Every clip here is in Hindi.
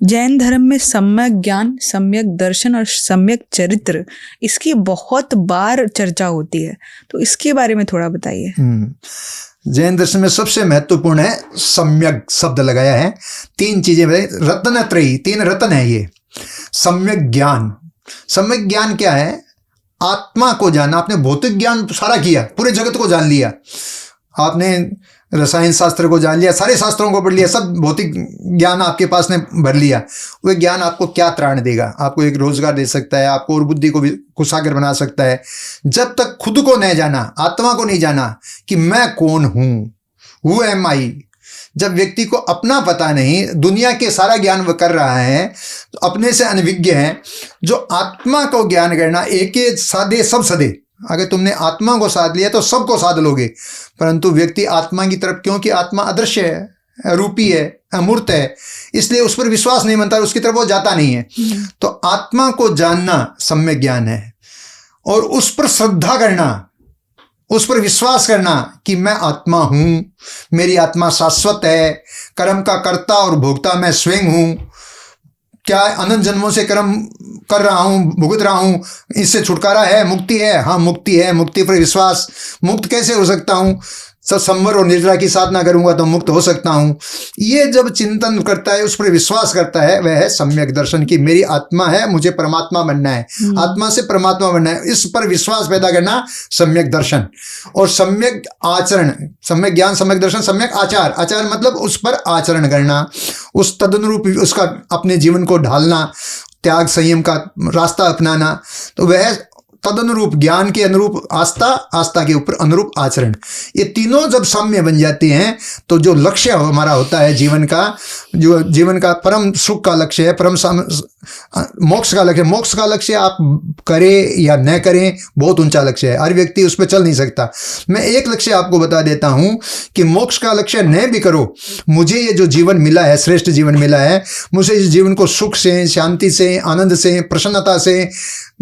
जैन धर्म में सम्यक ज्ञान, सम्यक दर्शन और सम्यक चरित्र, इसकी बहुत बार चर्चा होती है, तो इसके बारे में थोड़ा बताइए। जैन दर्शन में सबसे महत्वपूर्ण है सम्यक शब्द लगाया है। 3 चीजें रत्नत्रयी, 3 रत्न है ये। सम्यक ज्ञान, सम्यक ज्ञान क्या है? आत्मा को जानना। आपने भौतिक ज्ञान सारा किया, पूरे जगत को जान लिया, आपने रसायन शास्त्र को जान लिया, सारे शास्त्रों को पढ़ लिया, सब भौतिक ज्ञान आपके पास ने भर लिया। वह ज्ञान आपको क्या त्राण देगा? आपको एक रोजगार दे सकता है, आपको और बुद्धि को भी कुशाग्र बना सकता है। जब तक खुद को नहीं जाना, आत्मा को नहीं जाना कि मैं कौन हूं, हु एम आई, जब व्यक्ति को अपना पता नहीं, दुनिया के सारा ज्ञान वह कर रहा है, तो अपने से अनभिज्ञ है। जो आत्मा को ज्ञान करना, एक साधे सब सदे। अगर तुमने आत्मा को साध लिया तो सबको साध लोगे, परंतु व्यक्ति आत्मा की तरफ, क्योंकि आत्मा अदृश्य है, रूपी है, अमूर्त है, इसलिए उस पर विश्वास नहीं बनता, उसकी तरफ वो जाता नहीं है। तो आत्मा को जानना सम्यक ज्ञान है, और उस पर श्रद्धा करना, उस पर विश्वास करना कि मैं आत्मा हूं, मेरी आत्मा शाश्वत है, कर्म का कर्ता और भोक्ता मैं स्वयं हूं, क्या अनंत जन्मों से कर्म कर रहा हूं, भुगत रहा हूं, इससे छुटकारा है, मुक्ति है। हाँ, मुक्ति है, मुक्ति पर विश्वास। मुक्त कैसे हो सकता हूं? सत्संवर और निर्जला की साधना करूंगा तो मुक्त हो सकता हूं। ये जब चिंतन करता है, उस पर विश्वास करता है, वह है सम्यक दर्शन की मेरी आत्मा है, मुझे परमात्मा बनना है, आत्मा से परमात्मा बनना है। इस पर विश्वास पैदा करना सम्यक दर्शन। और सम्यक आचरण, सम्यक ज्ञान, सम्यक दर्शन, सम्यक आचार। आचार मतलब उस पर आचरण करना, उस तदनुरूप उसका अपने जीवन को ढालना, त्याग संयम का रास्ता अपनाना। तो वह तदनुरूप ज्ञान के अनुरूप आस्था, आस्था के ऊपर अनुरूप आचरण, ये तीनों जब साम्य बन जाते हैं तो जो लक्ष्य हमारा होता है जीवन का, जो जीवन का परम सुख का लक्ष्य है, परम मोक्ष का लक्ष्य, मोक्ष का लक्ष्य आप करें या न करें बहुत ऊंचा लक्ष्य है, हर व्यक्ति उस पर चल नहीं सकता। मैं एक लक्ष्य आपको बता देता हूं कि मोक्ष का लक्ष्य न भी करो, मुझे ये जो जीवन मिला है, श्रेष्ठ जीवन मिला है, मुझे इस जीवन को सुख से, शांति से, आनंद से, प्रसन्नता से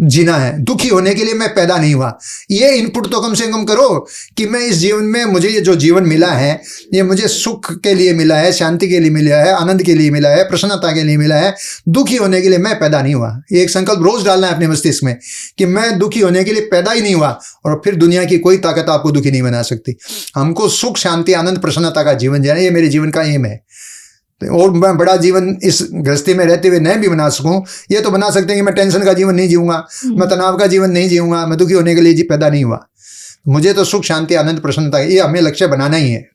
जीना है। दुखी होने के लिए मैं पैदा नहीं हुआ। ये इनपुट तो कम से कम करो कि मैं इस जीवन में, मुझे ये जो जीवन मिला है, ये मुझे सुख के लिए मिला है, शांति के लिए मिला है, आनंद के लिए मिला है, प्रसन्नता के लिए मिला है, दुखी होने के लिए मैं पैदा नहीं हुआ। ये एक संकल्प रोज डालना है अपने मस्तिष्क में कि मैं दुखी होने के लिए पैदा ही नहीं हुआ, और फिर दुनिया की कोई ताकत आपको दुखी नहीं बना सकती। हमको सुख, शांति, आनंद, प्रसन्नता का जीवन जीना, ये मेरे जीवन का एम है। और मैं बड़ा जीवन इस गृहस्थी में रहते हुए नहीं भी बना सकूं, ये तो बना सकते हैं कि मैं टेंशन का जीवन नहीं जीऊंगा, मैं तनाव का जीवन नहीं जीऊंगा, मैं दुखी होने के लिए पैदा नहीं हुआ। मुझे तो सुख, शांति, आनंद, प्रसन्नता, ये हमें लक्ष्य बनाना ही है।